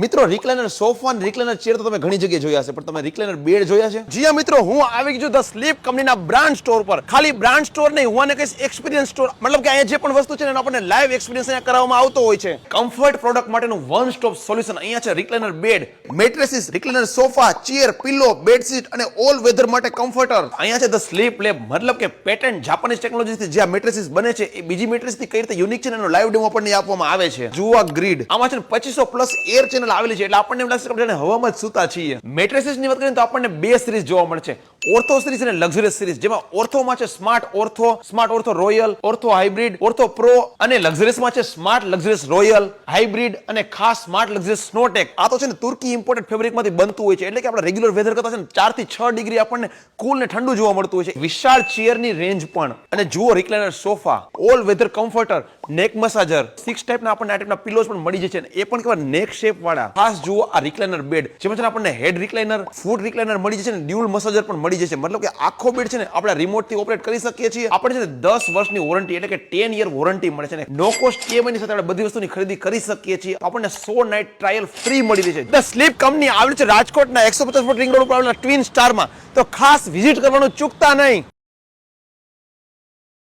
મિત્રો recliner sofa અને recliner chair તો તમે ઘણી જગ્યાએ જોયા હશે, પણ તમે રિક્લાઇનર બેડ જોયા છે? જી હા મિત્રો, હું આવી ગયો ધ સ્લીપ કંપનીના બ્રાન્ડ સ્ટોર પર. ખાલી બ્રાન્ડ સ્ટોર નહીં, હું આને કહીશ એક્સપિરિયન્સ સ્ટોર. મતલબ કે અહીંયા જે પણ વસ્તુ છે એનો આપણને લાઈવ એક્સપિરિયન્સ અહીંયા કરાવવામાં આવતો હોય છે. કમ્ફર્ટ પ્રોડક્ટ માટેનું વન સ્ટોપ સોલ્યુશન અહીંયા છે. Recliner bed, mattresses, recliner sofa, chair, pillow, bedsheet અને ઓલ વેધર માટે કમ્ફર્ટર. અહીંયા છે ધ સ્લીપ લેબ, મતલબ કે પેટન્ટ જાપાનીઝ ટેકનોલોજીથી જે આ મેટ્રેસીસ બને છે એ બીજી મેટ્રેસથી કઈ રીતે યુનિક છે એનો લાઈવ ડેમો આપણને આપવામાં આવે છે. જુઓ ગ્રીડ, આમાં છે 2500 પ્લસ એર ચેનલ આવેલી છે, એટલે આપણને એમ લાગશે કે આપણે હવામાં જ સૂતા છીએ. મેટ્રેસીસ ની વાત કરીએ તો આપણને બે સિરીઝ જોવા મળે છે. ઓર્થો સિરીઝ અને લક્ઝરિયસ સિરીઝ, જેમાં ઓર્થોમાં છે smart ortho royal, ortho hybrid, ortho pro, અને લક્ઝરિયસમાં છે સ્માર્ટ લક્ઝરિયસ રોયલ, હાઇબ્રિડ અને ખાસ સ્માર્ટ લક્ઝરિયસ સ્નોટેક. આ તો છે ને તુર્કી ઇમ્પોર્ટેડ ફેબ્રિકમાંથી બનતું હોય છે, એટલે કે આપણે રેગ્યુલર વેધર કરતા છે ને 4 થી 6 ડિગ્રી આપણને કુલ ને ઠંડુ જોવા મળતું હોય છે. વિશાળ ચેરની રેન્જ પણ, અને જુઓ recliner sofa, all weather comforter, neck massager, 6 ટાઈપના આપણને આ ટાઈપના પિલોઝ પણ મળી જાય છે, એ પણ કેવા નેક શેપ વાળા. ખાસ જુઓ આ રિક્લાઇનર બેડ, જેમાં છે આપણને હેડ રિક્લાઇનર, ફૂટ રિક્લાઇનર મળી જાય છે, ને ડ્યુઅલ મસાજર પણ મળી જાય છે. મતલબ કે આખો બેડ છે ને આપણે રિમોટ થી ઓપરેટ કરી શકીએ છીએ. આપણે છે ને 10 વર્ષની વોરંટી, એટલે કે 10 યર વોરંટી મળે છે, ને નો કોસ્ટ EMI ની સાથે આપણે બધી વસ્તુની ખરીદી કરી શકીએ છીએ. આપણને 100 નાઇટ ટ્રાયલ ફ્રી મળી રહે છે. ધ સ્લીપ કંપની આવેલી છે રાજકોટના 150 ફૂટ રિંગ રોડ ઉપર આવેલા ટ્વિન સ્ટારમાં, તો ખાસ વિઝિટ કરવાનું ચૂકતા નહીં.